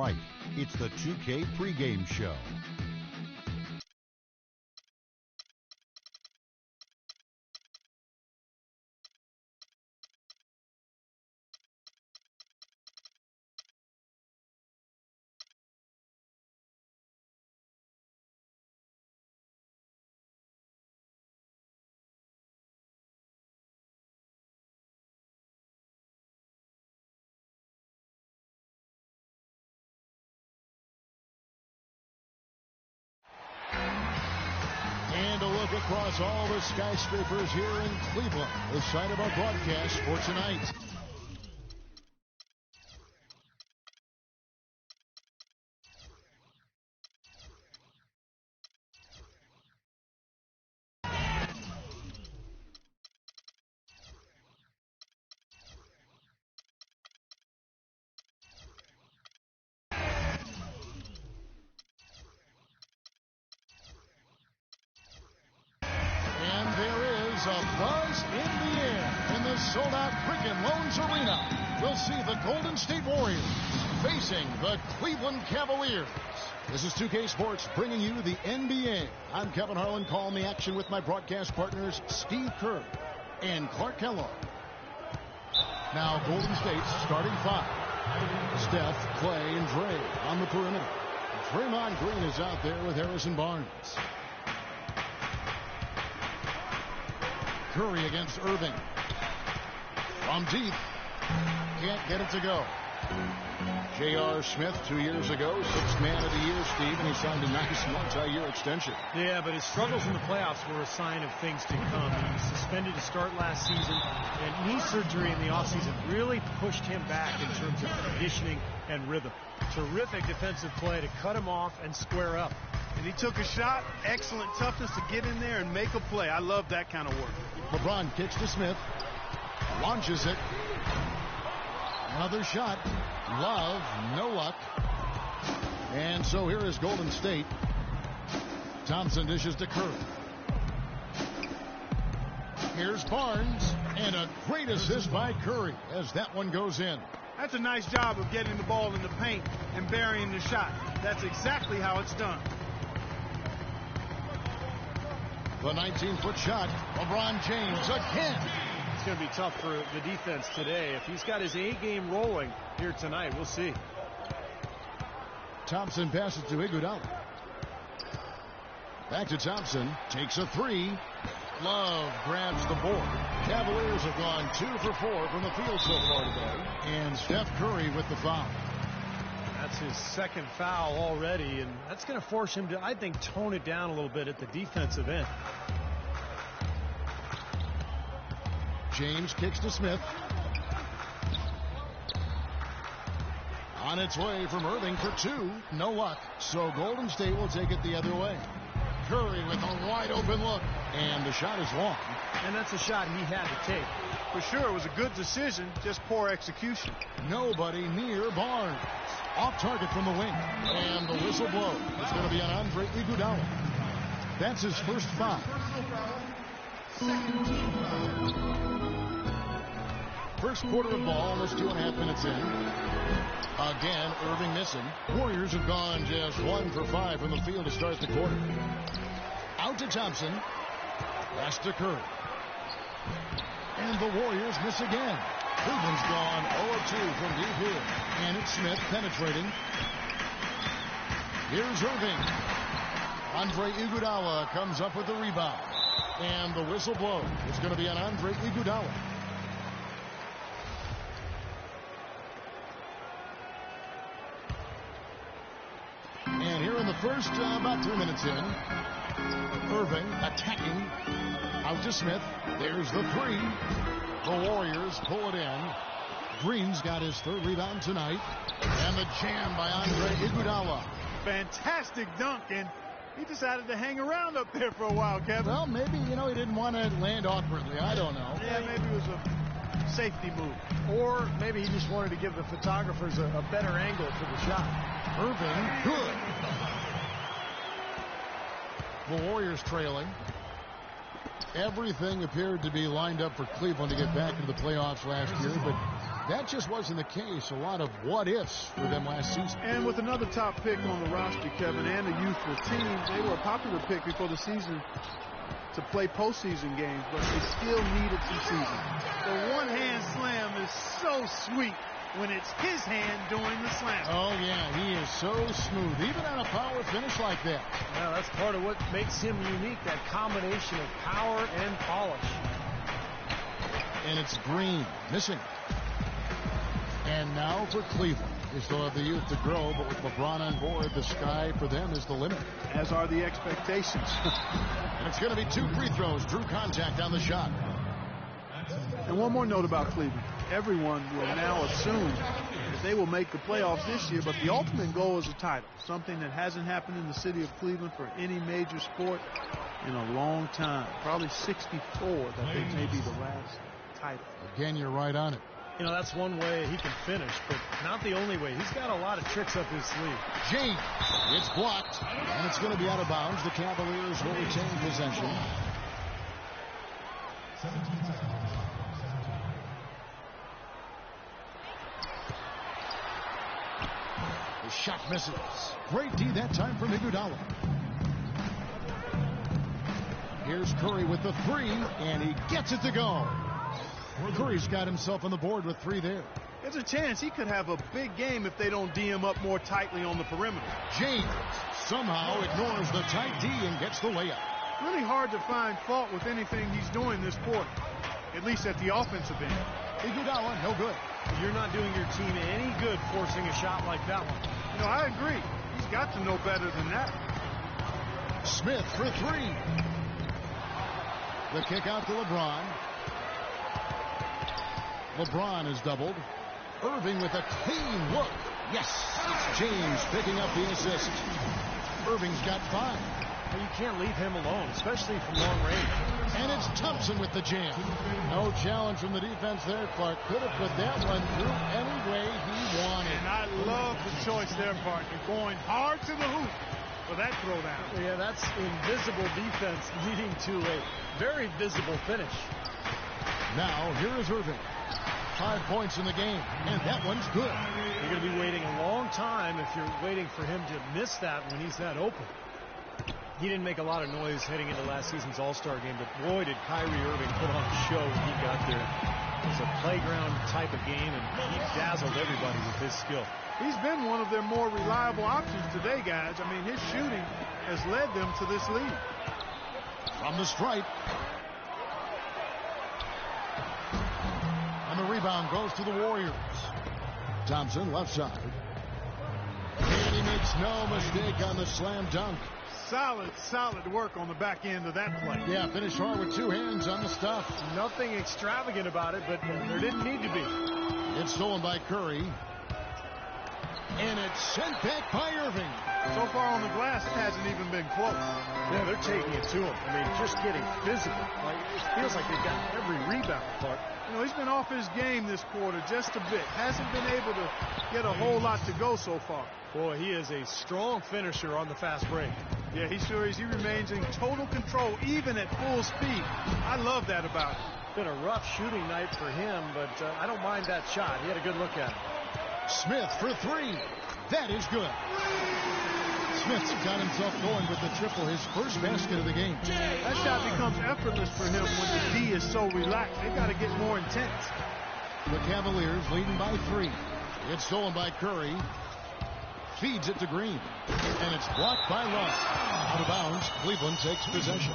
right. It's the 2K pregame show. And a look across all the skyscrapers here in Cleveland, the site of our broadcast for tonight. A buzz in the air in the sold-out Quicken Loans Arena. We'll see the Golden State Warriors facing the Cleveland Cavaliers. This is 2K Sports bringing you the NBA. I'm Kevin Harlan, calling the action with my broadcast partners Steve Kerr and Clark Kellogg. Now Golden State's starting five. Steph, Clay, and Dre on the perimeter. Draymond Green is out there with Harrison Barnes. Curry against Irving. From deep. Can't get it to go. J.R. Smith 2 years ago, sixth man of the year, Steve, and he signed a nice multi-year extension. Yeah, but his struggles in the playoffs were a sign of things to come. He was suspended to start last season, and knee surgery in the offseason really pushed him back in terms of conditioning and rhythm. Terrific defensive play to cut him off and square up. And he took a shot. Excellent toughness to get in there and make a play. I love that kind of work. LeBron kicks to Smith. Launches it. Another shot. Love, no luck. And so here is Golden State. Thompson dishes to Curry. Here's Barnes. And a great assist by Curry as that one goes in. That's a nice job of getting the ball in the paint and burying the shot. That's exactly how it's done. The 19-foot shot. LeBron James again. It's going to be tough for the defense today. If he's got his A-game rolling here tonight, we'll see. Thompson passes to Iguodala. Back to Thompson. Takes a three. Love grabs the board. Cavaliers have gone 2 for 4 from the field so far today. And Steph Curry with the foul. That's his second foul already, and that's going to force him to, I think, tone it down a little bit at the defensive end. James kicks to Smith. On its way from Irving for two. No luck. So Golden State will take it the other way. Curry with a wide open look. And the shot is long. And that's a shot he had to take. For sure, it was a good decision, just poor execution. Nobody near Barnes. Off target from the wing. And the whistle blows. It's going to be on Andre Iguodala. That's his first foul. First quarter of ball, almost 2.5 minutes in. Again, Irving missing. Warriors have gone just 1 for 5 from the field to start the quarter. Out to Thompson. Pass to Curry. And the Warriors miss again. Cleveland's gone 0-2 from deep here. And it's Smith penetrating. Here's Irving. Andre Iguodala comes up with the rebound. And the whistle blows. It's going to be on Andre Iguodala. And here in the first, about 3 minutes in, Irving attacking. Out to Smith. There's the three. The Warriors pull it in. Green's got his third rebound tonight. And the jam by Andre Iguodala. Fantastic dunk, and he decided to hang around up there for a while, Kevin. Well, maybe, he didn't want to land awkwardly. I don't know. Yeah, maybe it was a safety move. Or maybe he just wanted to give the photographers a better angle for the shot. Irving, good. The Warriors trailing. Everything appeared to be lined up for Cleveland to get back into the playoffs last year, but That just wasn't the case. A lot of what-ifs for them last season. And with another top pick on the roster, Kevin, and a youthful team, they were a popular pick before the season to play postseason games, but they still needed some seasoning. The one-hand slam is so sweet when it's his hand doing the slam. Oh, yeah, he is so smooth, even on a power finish like that. Yeah, that's part of what makes him unique, that combination of power and polish. And it's Green missing. And now for Cleveland. They still have the youth to grow, but with LeBron on board, the sky for them is the limit. As are the expectations. And it's going to be 2 free throws. Drew contact on the shot. And one more note about Cleveland. Everyone will now assume that they will make the playoffs this year, but the ultimate goal is a title, something that hasn't happened in the city of Cleveland for any major sport in a long time. Probably 64, that they may be the last title. Again, you're right on it. You know, that's one way he can finish, but not the only way. He's got a lot of tricks up his sleeve. James, it's blocked, and it's going to be out of bounds. The Cavaliers will retain possession. The shot misses. Great D that time from Iguodala. Here's Curry with the 3, and he gets it to go. Curry's got himself on the board with 3 there. There's a chance he could have a big game if they don't D him up more tightly on the perimeter. James somehow ignores the tight D and gets the layup. Really hard to find fault with anything he's doing this quarter, at least at the offensive end. Iguodala, no good. You're not doing your team any good forcing a shot like that one. You know, I agree. He's got to know better than that. Smith for 3. The kick out to LeBron. LeBron is doubled. Irving with a clean look. Yes, it's James picking up the assist. Irving's got 5. Well, you can't leave him alone, especially from long range. And it's Thompson with the jam. No challenge from the defense there. Clark could have put that one through any way he wanted. And I love the choice there, partner, going hard to the hoop for that throwdown. Yeah, that's invisible defense leading to a very visible finish. Now, here is Irving. 5 points in the game, and that one's good. You're going to be waiting a long time if you're waiting for him to miss that when he's that open. He didn't make a lot of noise heading into last season's All-Star game, but boy, did Kyrie Irving put on a show when he got there. It was a playground type of game, and he dazzled everybody with his skill. He's been one of their more reliable options today, guys. I mean, his shooting has led them to this lead. From the stripe. And the rebound goes to the Warriors. Thompson, left side. And he makes no mistake on the slam dunk. Solid work on the back end of that play. Yeah, finished hard with 2 hands on the stuff. Nothing extravagant about it, but there didn't need to be. It's stolen by Curry. And it's sent back by Irving. So far on the glass, it hasn't even been close. Yeah, they're taking it to him. I mean, just getting physical. Like, it feels like they've got every rebound, Clark. You know, he's been off his game this quarter just a bit. Hasn't been able to get a whole lot to go so far. Boy, he is a strong finisher on the fast break. Yeah, he sure is. He remains in total control, even at full speed. I love that about him. Been a rough shooting night for him, but I don't mind that shot. He had a good look at it. Smith for 3. That is good. Smith's got himself going with the triple, his first basket of the game. That shot becomes effortless for him when the D is so relaxed. They've got to get more intense. The Cavaliers leading by 3. It's stolen by Curry. Feeds it to Green. And it's blocked by Love. Out of bounds, Cleveland takes possession.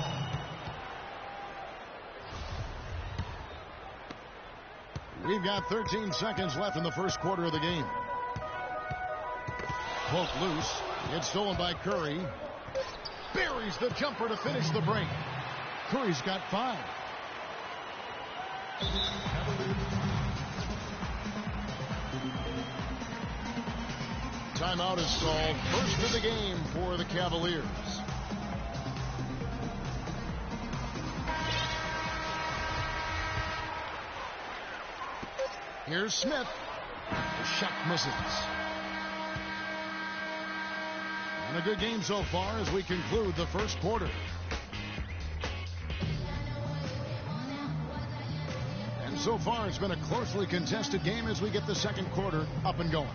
We've got 13 seconds left in the first quarter of the game. Poke loose. It's stolen by Curry. Buries the jumper to finish the break. Curry's got 5. Timeout is called. First of the game for the Cavaliers. Here's Smith. The shot misses. And a good game so far as we conclude the first quarter. And So far, it's been a closely contested game as we get the second quarter up and going.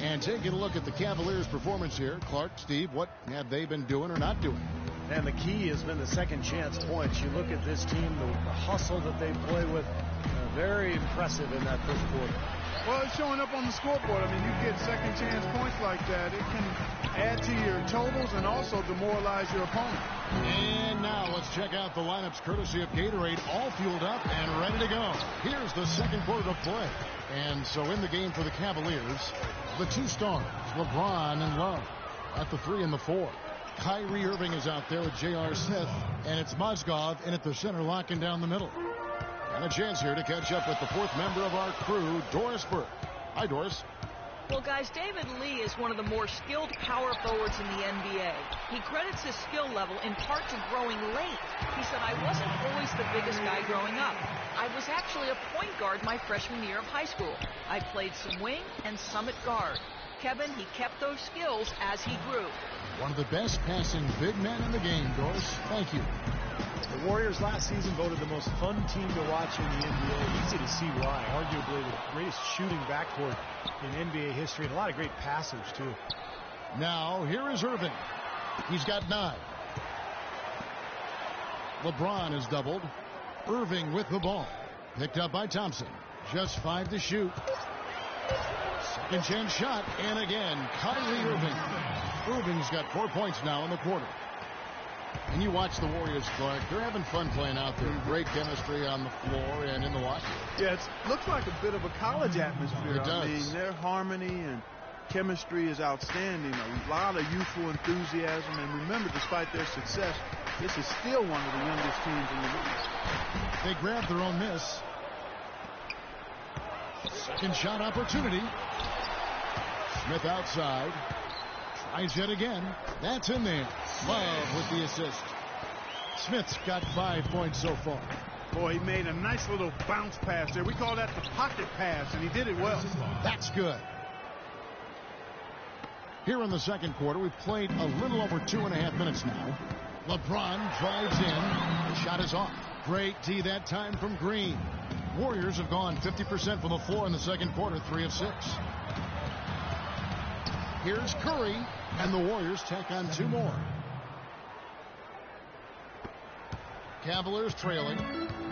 And taking a look at the Cavaliers' performance here, Clark, Steve, what have they been doing or not doing? And the key has been the second chance points. You look at this team, the hustle that they play with, very impressive in that first quarter. Well, it's showing up on the scoreboard. I mean, you get second chance points like that, it can add to your totals and also demoralize your opponent. And now let's check out the lineups courtesy of Gatorade, all fueled up and ready to go. Here's the second quarter of play. And so in the game for the Cavaliers, the two stars, LeBron and Love, at the 3 and the 4. Kyrie Irving is out there with J.R. Smith, and it's Mozgov in at the center, locking down the middle. And a chance here to catch up with the fourth member of our crew, Doris Burke. Hi, Doris. Well, guys, David Lee is one of the more skilled power forwards in the NBA. He credits his skill level in part to growing late. He said, I wasn't always the biggest guy growing up. I was actually a point guard my freshman year of high school. I played some wing and some at guard. Kevin, he kept those skills as he grew. One of the best passing big men in the game, Doris. Thank you. The Warriors last season voted the most fun team to watch in the NBA. Easy to see why. Arguably the greatest shooting backcourt in NBA history, and a lot of great passers, too. Now, here is Irving. He's got 9. LeBron is doubled. Irving with the ball. Picked up by Thompson. Just 5 to shoot. Second chance shot, and again, Kyrie Irving. Irving's got 4 points now in the quarter. And you watch the Warriors, Clark. They're having fun playing out there. Great chemistry on the floor and in the locker room. Yeah, it looks like a bit of a college atmosphere. It does. I mean, their harmony and chemistry is outstanding. A lot of youthful enthusiasm. And remember, despite their success, this is still one of the youngest teams in the league. They grabbed their own miss. Second shot opportunity. Smith outside. Tries yet again. That's in there. Love with the assist. Smith's got 5 points so far. Boy, he made a nice little bounce pass there. We call that the pocket pass, and he did it well. That's good. Here in the second quarter, we've played a little over 2.5 minutes now. LeBron drives in. The shot is off. Great D that time from Green. Warriors have gone 50% from the floor in the second quarter, 3 of 6. Here's Curry, and the Warriors tack on 2 more. Cavaliers trailing.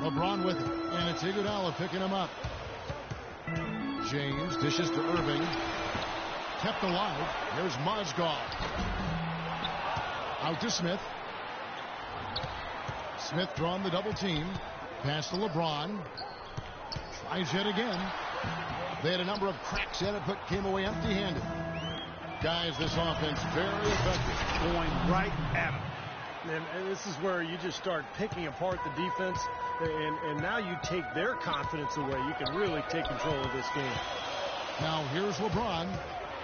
LeBron with it, and it's Iguodala picking him up. James dishes to Irving. Kept alive. Here's Mozgov. Out to Smith. Smith drawing the double team. Pass to LeBron. Tries yet again. They had a number of cracks at it, but came away empty-handed. Guys, this offense very effective. Going right at him. And this is where you just start picking apart the defense, and now you take their confidence away. You can really take control of this game. Now here's LeBron.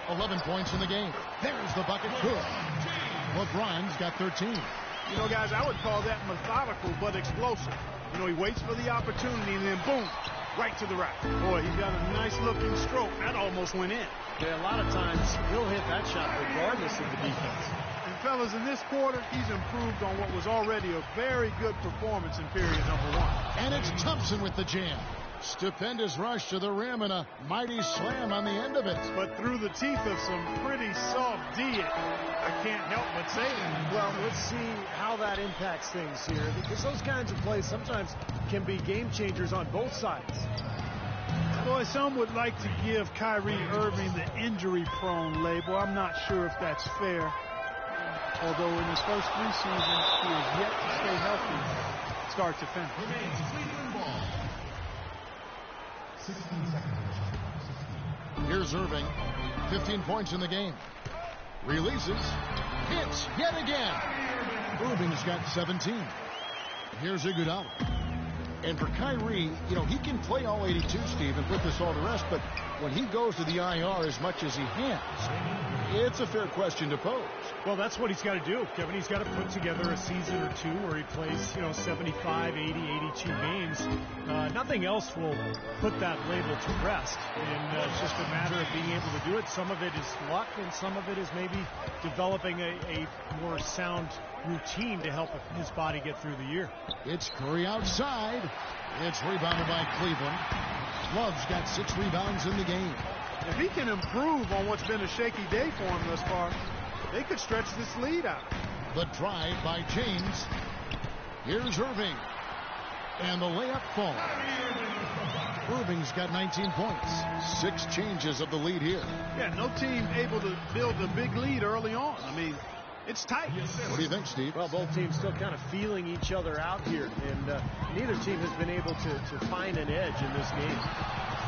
11 points in the game. There's the bucket. Good. LeBron's got 13. You know, guys, I would call that methodical but explosive. You know, he waits for the opportunity and then boom, right to the rack. Boy, he's got a nice looking stroke. That almost went in. Yeah, a lot of times he'll hit that shot regardless of the defense. And fellas, in this quarter, he's improved on what was already a very good performance in period number 1. And it's Thompson with the jam. Stupendous rush to the rim and a mighty slam on the end of it. But through the teeth of some pretty soft D, I can't help but say that. Well, let's see how that impacts things here, because those kinds of plays sometimes can be game changers on both sides. Boy, some would like to give Kyrie Irving the injury-prone label. I'm not sure if that's fair. Although in his first 3 seasons, he has yet to stay healthy, start to finish. Here's Irving. 15 points in the game. Releases. Hits yet again. Irving's got 17. Here's Iguodala. And for Kyrie, you know, he can play all 82, Steve, and put this all to rest, but when he goes to the IR as much as he has, It's a fair question to pose. Well, that's what he's got to do, Kevin. He's got to put together a season or two where he plays, 75, 80, 82 games. Nothing else will put that label to rest. And it's just a matter of being able to do it. Some of it is luck, and some of it is maybe developing a more sound routine to help his body get through the year. It's Curry outside. It's rebounded by Cleveland. Love's got 6 rebounds in the game. If he can improve on what's been a shaky day for him thus far, they could stretch this lead out. The drive by James. Here's Irving. And the layup falls. Irving's got 19 points. 6 changes of the lead here. Yeah, no team able to build a big lead early on. I mean, it's tight. What do you think, Steve? Well, both teams still kind of feeling each other out here, and neither team has been able to find an edge in this game.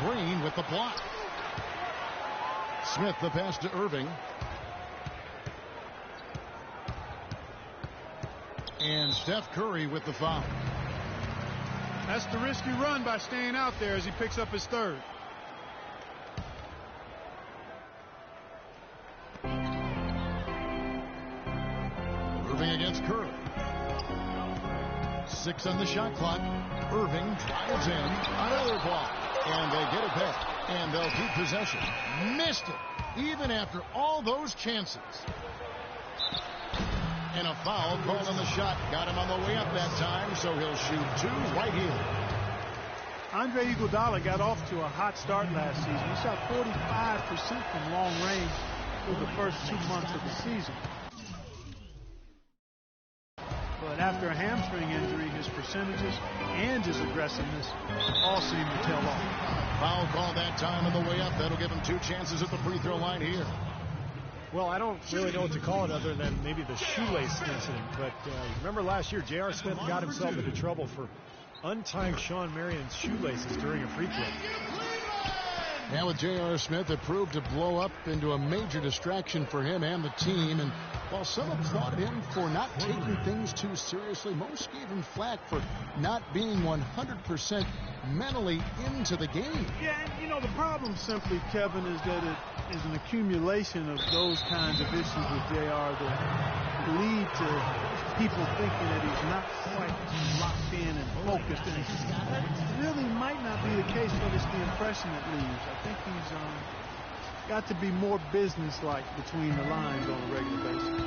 Green with the block. Smith the pass to Irving. And Steph Curry with the foul. That's the risky run by staying out there as he picks up his third. Irving against Curry. 6 on the shot clock. Irving drives in. Another block. And they get it back. And they'll keep possession. Missed it. Even after all those chances. And a foul called on the shot. Got him on the way up that time, so he'll shoot 2 right here. Andre Iguodala got off to a hot start last season. He shot 45% from long range through the first 2 months of the season. But after a hamstring injury, his percentages and his aggressiveness all seem to tail off. Foul call that time on the way up. That'll give him 2 chances at the free throw line here. Well, I don't really know what to call it other than maybe the shoelace incident. But remember last year, J.R. Smith got himself into trouble for untying Sean Marion's shoelaces during a free throw. Now with J.R. Smith, it proved to blow up into a major distraction for him and the team. And while some applauded him for not taking things too seriously, most gave him flack for not being 100% mentally into the game. Yeah, and the problem simply, Kevin, is that it is an accumulation of those kinds of issues with JR that lead to people thinking that he's not quite locked in and focused. And that really might not be the case, but it's the impression it leaves. I think he's got to be more businesslike between the lines on a regular basis.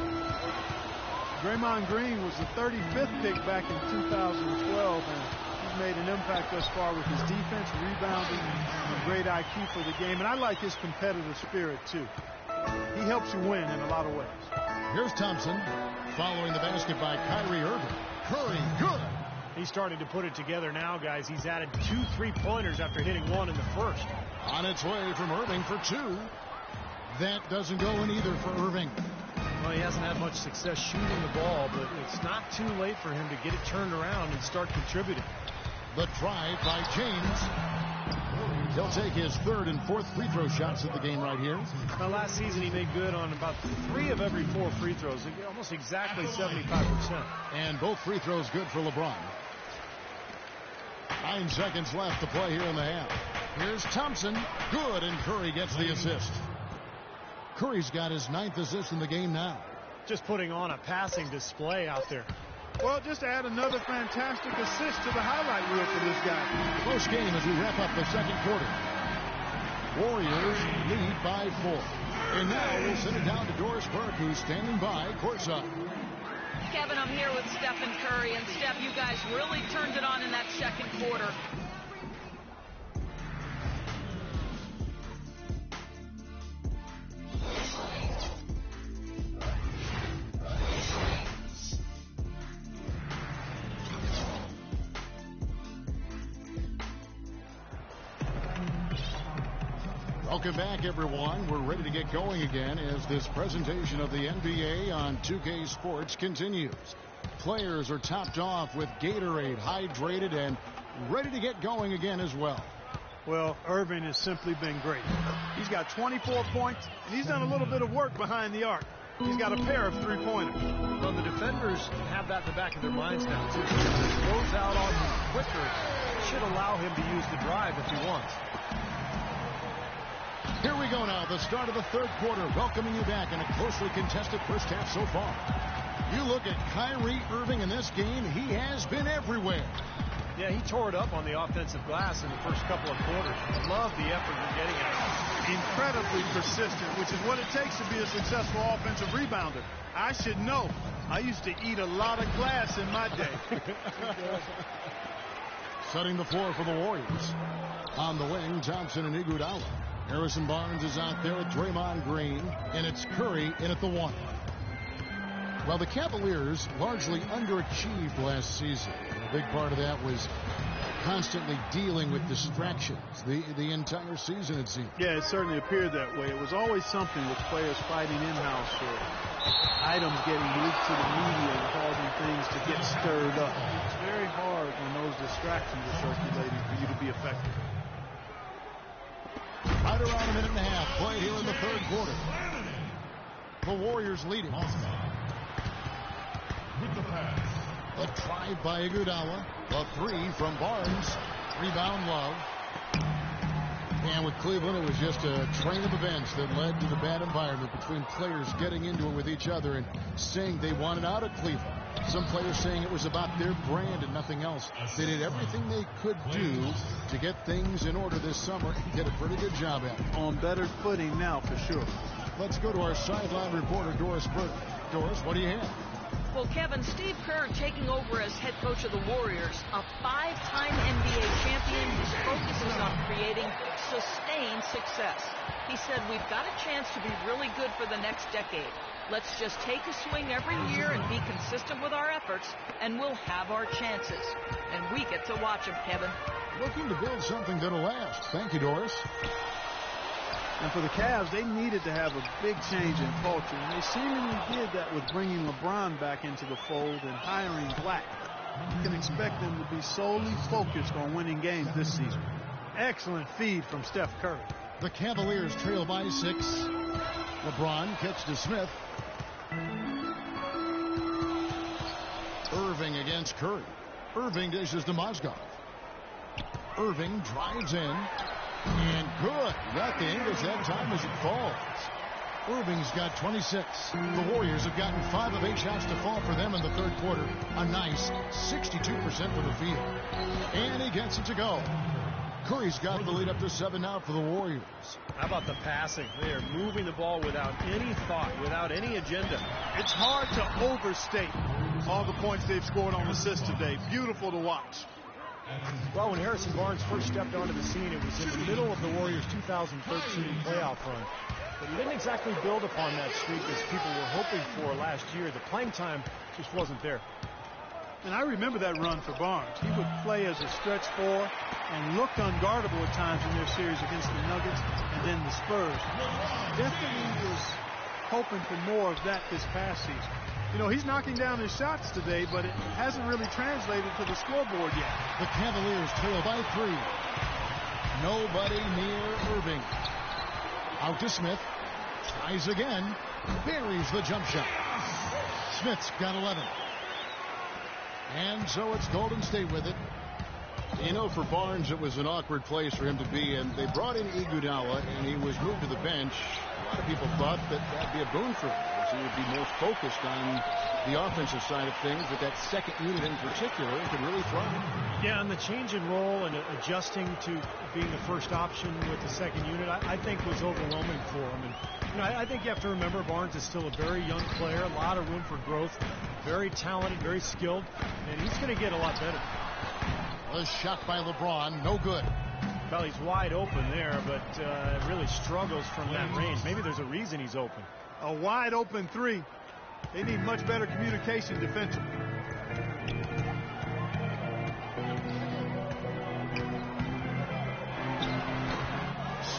Draymond Green was the 35th pick back in 2012, and he's made an impact thus far with his defense, rebounding, and great IQ for the game. And I like his competitive spirit, too. He helps you win in a lot of ways. Here's Thompson following the basket by Kyrie Irving. Curry, good. He's starting to put it together now, guys. He's added 2 3-pointers after hitting 1 in the first. On its way from Irving for 2. That doesn't go in either for Irving. Well, he hasn't had much success shooting the ball, but it's not too late for him to get it turned around and start contributing. The drive by James. He'll take his 3rd and 4th free throw shots at the game right here. Now, last season he made good on about 3 of every 4 free throws, almost exactly 75%. And both free throws good for LeBron. 9 seconds left to play here in the half. Here's Thompson. Good, and Curry gets the assist. Curry's got his 9th assist in the game now. Just putting on a passing display out there. Well, just add another fantastic assist to the highlight reel for this guy. Close game as we wrap up the second quarter. Warriors lead by 4. And now we'll send it down to Doris Burke, who's standing by courtside. Kevin, I'm here with Steph and Curry. And Steph, you guys really turned it on in that second quarter. Welcome back, everyone. We're ready to get going again as this presentation of the NBA on 2K Sports continues. Players are topped off with Gatorade, hydrated, and ready to get going again as well. Well, Irving has simply been great. He's got 24 points, and he's done a little bit of work behind the arc. He's got a pair of 3-pointers. Well, the defenders have that in the back of their minds now, too. If he goes out on him quicker, should allow him to use the drive if he wants. Here we go now, the start of the third quarter, welcoming you back in a closely contested first half so far. You look at Kyrie Irving in this game, he has been everywhere. Yeah, he tore it up on the offensive glass in the first couple of quarters. Love the effort you're getting out of him. Incredibly persistent, which is what it takes to be a successful offensive rebounder. I should know. I used to eat a lot of glass in my day. Setting the floor for the Warriors. On the wing, Thompson and Iguodala. Harrison Barnes is out there with Draymond Green, and it's Curry in at the 1. Well, the Cavaliers largely underachieved last season. A big part of that was constantly dealing with distractions the entire season, it seemed. Yeah, it certainly appeared that way. It was always something with players fighting in-house or items getting leaked to the media and causing things to get stirred up. It's very hard when those distractions are circulating for you to be effective. Right around a minute and a half played here in the third quarter. The Warriors leading. A drive by Iguodala. A 3 from Barnes. Rebound Love. And with Cleveland, it was just a train of events that led to the bad environment between players getting into it with each other and saying they wanted out of Cleveland. Some players saying it was about their brand and nothing else. They did everything they could do to get things in order this summer and did a pretty good job at it. On better footing now, for sure. Let's go to our sideline reporter, Doris Burke. Doris, what do you have? Well, Kevin, Steve Kerr taking over as head coach of the Warriors, a 5-time NBA champion whose focus is on creating sustained success. He said, we've got a chance to be really good for the next decade. Let's just take a swing every year and be consistent with our efforts, and we'll have our chances. And we get to watch him, Kevin. Looking to build something that'll last. Thank you, Doris. And for the Cavs, they needed to have a big change in culture, and they seemingly did that with bringing LeBron back into the fold and hiring Black. You can expect them to be solely focused on winning games this season. Excellent feed from Steph Curry. The Cavaliers trail by 6. LeBron catch to Smith. Irving against Curry. Irving dishes to Mozgov. Irving drives in. And good. Got the Ingles that time as it falls. Irving's got 26. The Warriors have gotten 5 of 8 shots to fall for them in the third quarter. A nice 62% from the field. And he gets it to go. Curry's got the lead up to 7 now for the Warriors. How about the passing? They are moving the ball without any thought, without any agenda. It's hard to overstate all the points they've scored on assists today. Beautiful to watch. Well, when Harrison Barnes first stepped onto the scene, it was in the middle of the Warriors' 2013 playoff run. But he didn't exactly build upon that streak as people were hoping for last year. The playing time just wasn't there. And I remember that run for Barnes. He would play as a stretch 4 and looked unguardable at times in their series against the Nuggets and then the Spurs. Definitely was hoping for more of that this past season. You know, he's knocking down his shots today, but it hasn't really translated to the scoreboard yet. The Cavaliers trail by 3. Nobody near Irving. Out to Smith. Tries again. Buries the jump shot. Smith's got 11. And so it's Golden State with it. You know, for Barnes, it was an awkward place for him to be, and they brought in Iguodala, and he was moved to the bench. A lot of people thought that that'd be a boon for him, as he would be more focused on the offensive side of things, but that second unit in particular could really thrive. Yeah, and the change in role and adjusting to being the first option with the second unit, I think was overwhelming for him. And you know, I think you have to remember Barnes is still a very young player, a lot of room for growth, very talented, very skilled, and he's going to get a lot better. A shot by LeBron, no good. Well, he's wide open there, but really struggles from that range. Maybe there's a reason he's open. A wide open 3. They need much better communication defensively.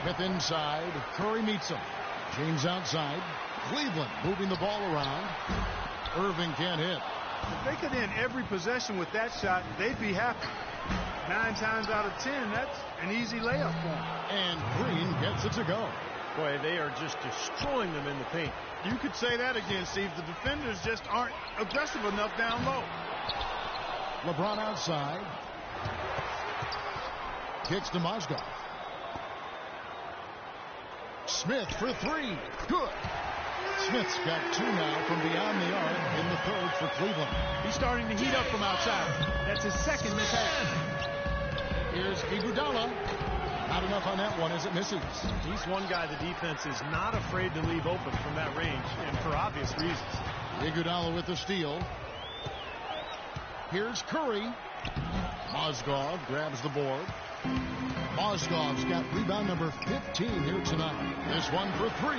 Smith inside. Curry meets him. James outside. Cleveland moving the ball around. Irving can't hit. If they could end every possession with that shot, they'd be happy. 9 times out of 10, that's an easy layup for them. And Green gets it to go. Boy, they are just destroying them in the paint. You could say that again, Steve. The defenders just aren't aggressive enough down low. LeBron outside. Kicks to Mozgov. Smith for three. Good. Smith's got 2 now from beyond the arc in the third for Cleveland. He's starting to heat up from outside. That's his second this half. Here's Iguodala. Not enough on that one as it misses. He's one guy the defense is not afraid to leave open from that range, and for obvious reasons. Iguodala with the steal. Here's Curry. Mozgov grabs the board. Mozgov's got rebound number 15 here tonight. This one for 3.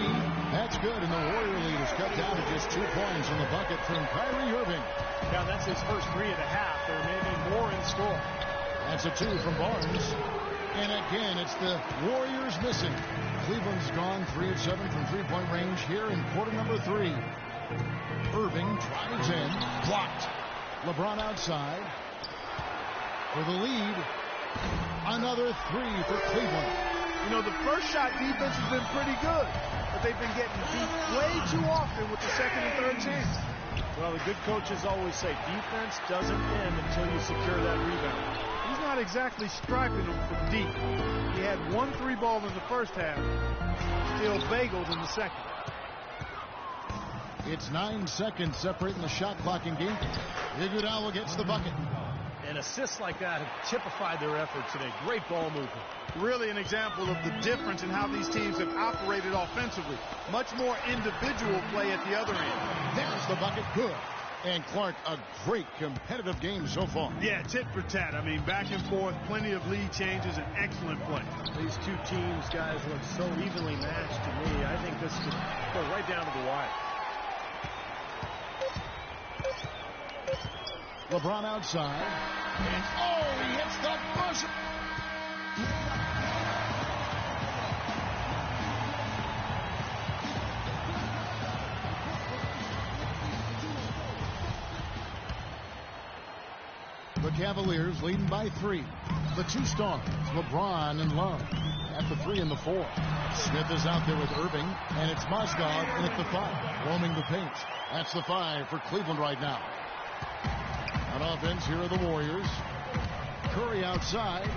That's good, and the Warrior lead is cut down to just 2 points in the bucket from Kyrie Irving. Yeah, that's his first 3 of the half. There may be more in store. That's a 2 from Barnes. And again, it's the Warriors missing. Cleveland's gone 3 of 7 from three-point range here in quarter number 3. Irving drives in, blocked. LeBron outside for the lead. Another 3 for Cleveland. You know, the first shot defense has been pretty good, but they've been getting beat way too often with the second and third chance. Well, the good coaches always say defense doesn't end until you secure that rebound. He's not exactly striping them from deep. He had 1 3-ball in the first half, still bageled in the second. It's 9 seconds separating the shot clock in game. Iguodala gets the bucket. And assists like that have typified their effort today. Great ball movement. Really an example of the difference in how these teams have operated offensively. Much more individual play at the other end. There's the bucket. Good. And Clark, a great competitive game so far. Yeah, tit for tat. I mean, back and forth, plenty of lead changes, and excellent play. These two teams, guys, look so evenly matched to me. I think this could go right down to the wire. LeBron outside. And, oh, he hits the buzzer. The Cavaliers leading by 3. The 2 stars, LeBron and Love, at the 3 and the 4. Smith is out there with Irving, and it's Mozgov in at the 5, roaming the paint. That's the 5 for Cleveland right now. On offense, here are the Warriors. Curry outside.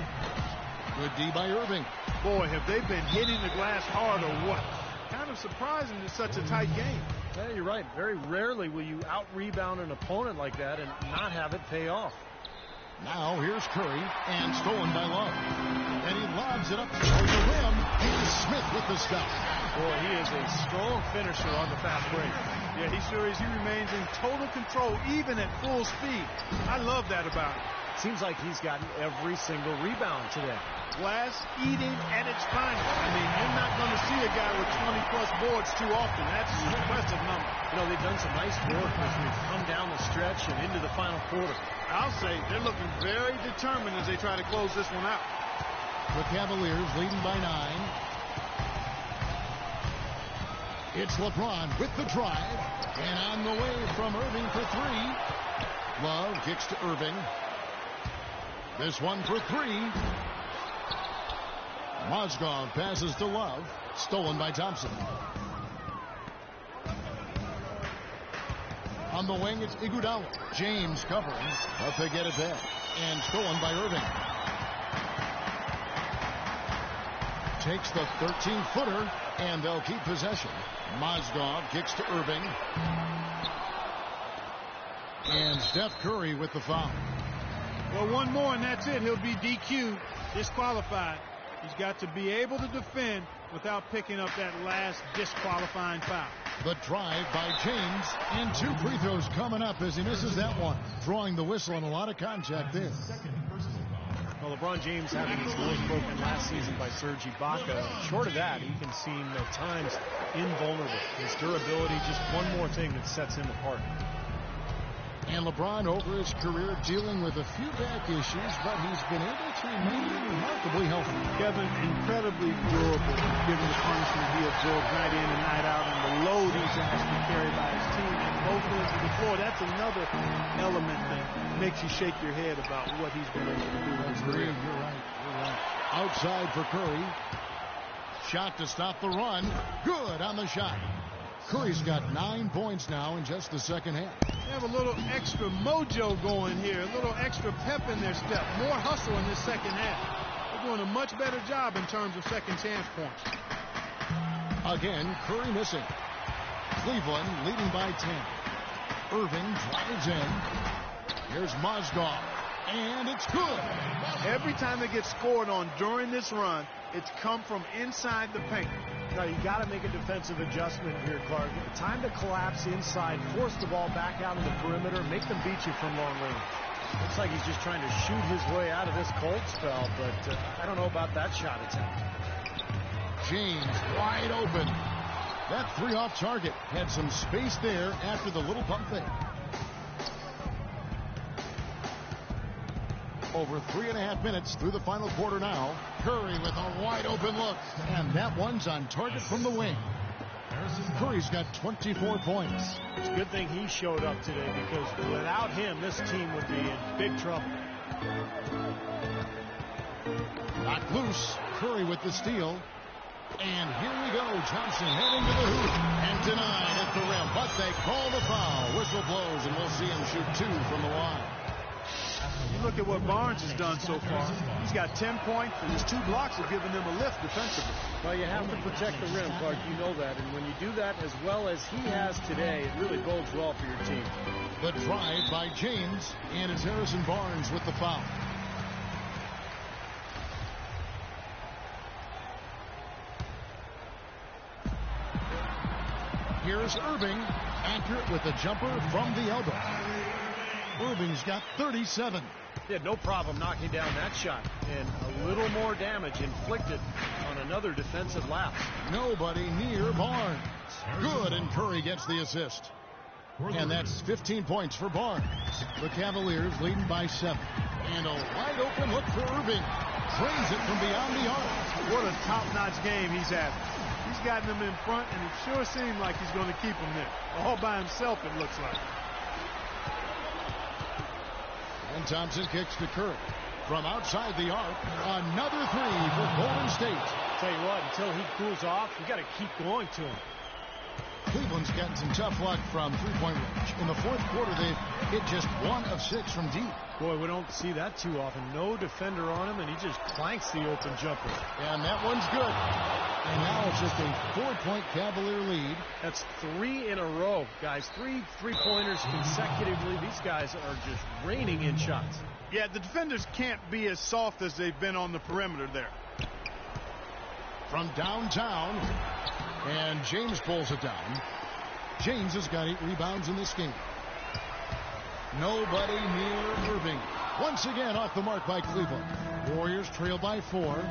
Good D by Irving. Boy, have they been hitting the glass hard or what? Kind of surprising it's such a tight game. Yeah, you're right. Very rarely will you out-rebound an opponent like that and not have it pay off. Now here's Curry, and stolen by Love. And he lobs it up towards the rim. Here's Smith with the stop. Boy, he is a strong finisher on the fast break. Yeah, he sure is. He remains in total control, even at full speed. I love that about him. Seems like he's gotten every single rebound today. Glass eating at its finest. I mean, you're not going to see a guy with 20-plus boards too often. That's an impressive number. You know, they've done some nice work as we've come down the stretch and into the final quarter. I'll say they're looking very determined as they try to close this one out. The Cavaliers leading by 9. It's LeBron with the drive. And on the way from Irving for 3. Love kicks to Irving. This one for 3. Mozgov passes to Love. Stolen by Thompson. On the wing, it's Iguodala. James covering, but they get it back. And stolen by Irving. Takes the 13-footer, and they'll keep possession. Mozgov kicks to Irving. And Steph Curry with the foul. Well, one more, and that's it. He'll be DQ'd, disqualified. He's got to be able to defend without picking up that last disqualifying foul. The drive by James, and 2 free throws coming up as he misses that one. Drawing the whistle and a lot of contact there. Well, LeBron James having his nose broken last season by Serge Ibaka. Short of that, he can seem at times invulnerable. His durability, just one more thing that sets him apart. And LeBron, over his career, dealing with a few back issues, but he's been able to remain remarkably healthy. Kevin, incredibly durable, given the punishment he absorbs night in and night out, and the load he's asked to carry by his team and both ends of the floor. That's another element that makes you shake your head about what he's been able to do in his career. You're right. Outside for Curry. Shot to stop the run. Good on the shot. Curry's got 9 points now in just the second half. They have a little extra mojo going here, a little extra pep in their step, more hustle in this second half. They're doing a much better job in terms of second chance points. Again, Curry missing. Cleveland leading by 10. Irving drives in. Here's Mozgov. And it's good. Every time they get scored on during this run, it's come from inside the paint. Now, you got to make a defensive adjustment here, Clark. Time to collapse inside, force the ball back out of the perimeter, make them beat you from long range. Looks like he's just trying to shoot his way out of this cold spell, but I don't know about that shot attempt. James wide open. That three off target had some space there after the little pump fake. Over 3.5 minutes through the final quarter now. Curry with a wide open look. And that one's on target from the wing. Curry's got 24 points. It's a good thing he showed up today, because without him, this team would be in big trouble. Knocked loose. Curry with the steal. And here we go. Johnson heading to the hoop. And denied at the rim. But they call the foul. Whistle blows, and we'll see him shoot 2 from the line. You look at what Barnes has done so far. He's got 10 points, and his 2 blocks have given them a lift defensively. Well, you have to protect the rim, Clark. You know that. And when you do that as well as he has today, it really bodes well for your team. The drive by James, and it's Harrison Barnes with the foul. Here's Irving, accurate with a jumper from the elbow. Irving's got 37. He had no problem knocking down that shot, and a little more damage inflicted on another defensive lapse. Nobody near Barnes. Good, and Curry gets the assist. And that's 15 points for Barnes. The Cavaliers leading by 7. And a wide open look for Irving. Trains it from beyond the arc. What a top-notch game he's had. He's gotten them in front, and it sure seemed like he's going to keep them there. All by himself, it looks like. And Thompson kicks to Curry. From outside the arc, another 3 for Golden State. Tell you what, until he cools off, you got to keep going to him. Cleveland's gotten some tough luck from three-point range. In the fourth quarter, they've hit just 1 of 6 from deep. Boy, we don't see that too often. No defender on him, and he just clanks the open jumper. And that one's good. And now it's just a 4-point Cavalier lead. That's 3 in a row, guys. 3 three-pointers consecutively. These guys are just raining in shots. Yeah, the defenders can't be as soft as they've been on the perimeter there. From downtown, and James pulls it down. James has got 8 rebounds in this game. Nobody near Irving. Once again off the mark by Cleveland. Warriors trail by 4.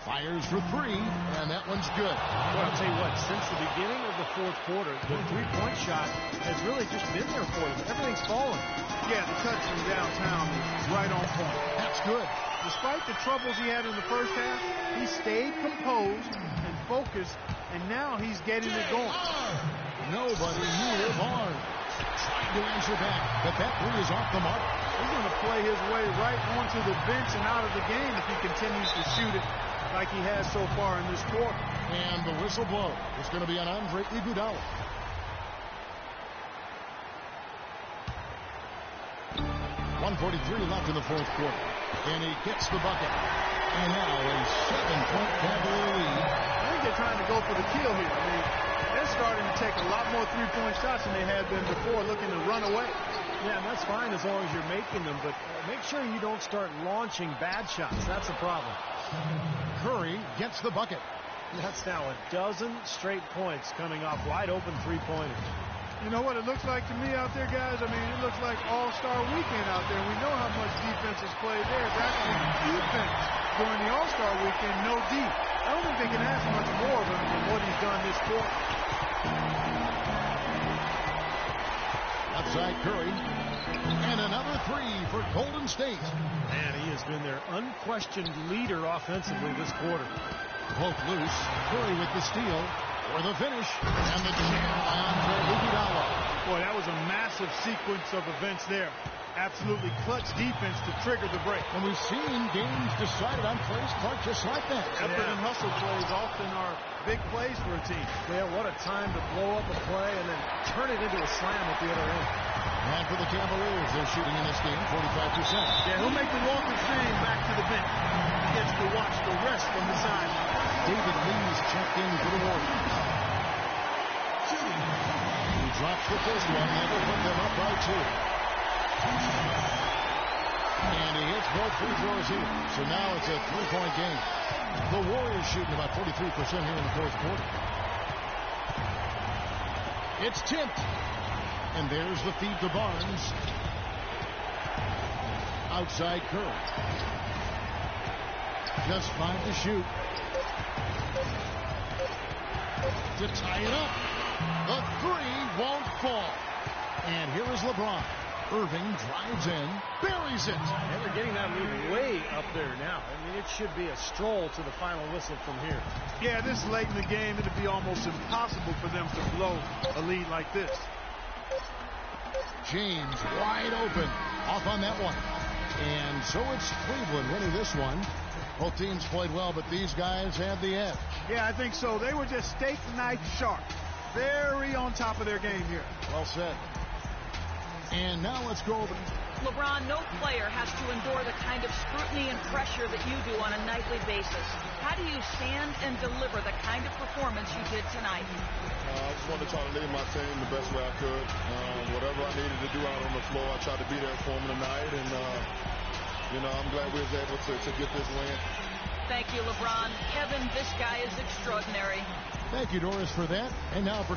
Fires for 3, and that one's good. Well, I'll tell you what, since the beginning of the fourth quarter, the three-point shot has really just been there for them. Everything's falling. Yeah, the touch from downtown is right on point. That's good. Despite the troubles he had in the first half, he stayed composed and focused, and now he's getting it going. Nobody near Barnes. Trying to answer back, but that 3 is off the mark. He's going to play his way right onto the bench and out of the game if he continues to shoot it like he has so far in this quarter. And the whistle blows. It's going to be on Andre Iguodala. .143 left in the fourth quarter. And he gets the bucket. And now a 7-point Cavalier lead. I think they're trying to go for the kill here. I mean, they're starting to take a lot more three-point shots than they had been before, looking to run away. Yeah, and that's fine as long as you're making them, but make sure you don't start launching bad shots. That's a problem. Curry gets the bucket. That's now a 12 straight points coming off wide open three-pointers. You know what it looks like to me out there, guys? I mean, it looks like All-Star Weekend out there. We know how much defense is played there. It's actually defense during the All-Star Weekend, no D. I don't think they can ask much more of him than what he's done this quarter. Outside Curry. And another 3 for Golden State. Man, he has been their unquestioned leader offensively this quarter. Both loose. Curry with the steal. For the finish, and the jam by Andre Iguodala. Boy, that was a massive sequence of events there. Absolutely clutch defense to trigger the break. And we've seen games decided on plays, Clark, just like that. Effort and hustle plays often are big plays for a team. Yeah, what a time to blow up a play and then turn it into a slam at the other end. And for the Cavaliers, they're shooting in this game 45%. Yeah, he'll make the Walk of Shame back to the bench. gets to watch the rest from the sideline. David Lee's checked in for the Warriors. He drops the first one, never put them up by 2. And he hits both free throws here. So now it's a 3-point game. The Warriors shooting about 43% here in the fourth quarter. It's tipped. And there's the feed to Barnes. Outside Curry. Just 5 to shoot. To tie it up. The 3 won't fall. And here is LeBron. Irving drives in, buries it. And they're getting that lead way up there now. I mean, it should be a stroll to the final whistle from here. Yeah, this late in the game, it'd be almost impossible for them to blow a lead like this. James wide open. Off on that one. And so it's Cleveland winning this one. Both teams played well, but these guys had the edge. Yeah, I think so. They were just steak knife sharp. Very on top of their game here. Well said. And now let's go over. LeBron, no player has to endure the kind of scrutiny and pressure that you do on a nightly basis. How do you stand and deliver the kind of performance you did tonight? I just wanted to try to lead my team the best way I could. Whatever I needed to do out on the floor, I tried to be there for them tonight. And, I'm glad we was able to get this win. Thank you, LeBron. Kevin, this guy is extraordinary. Thank you, Doris, for that. And now for...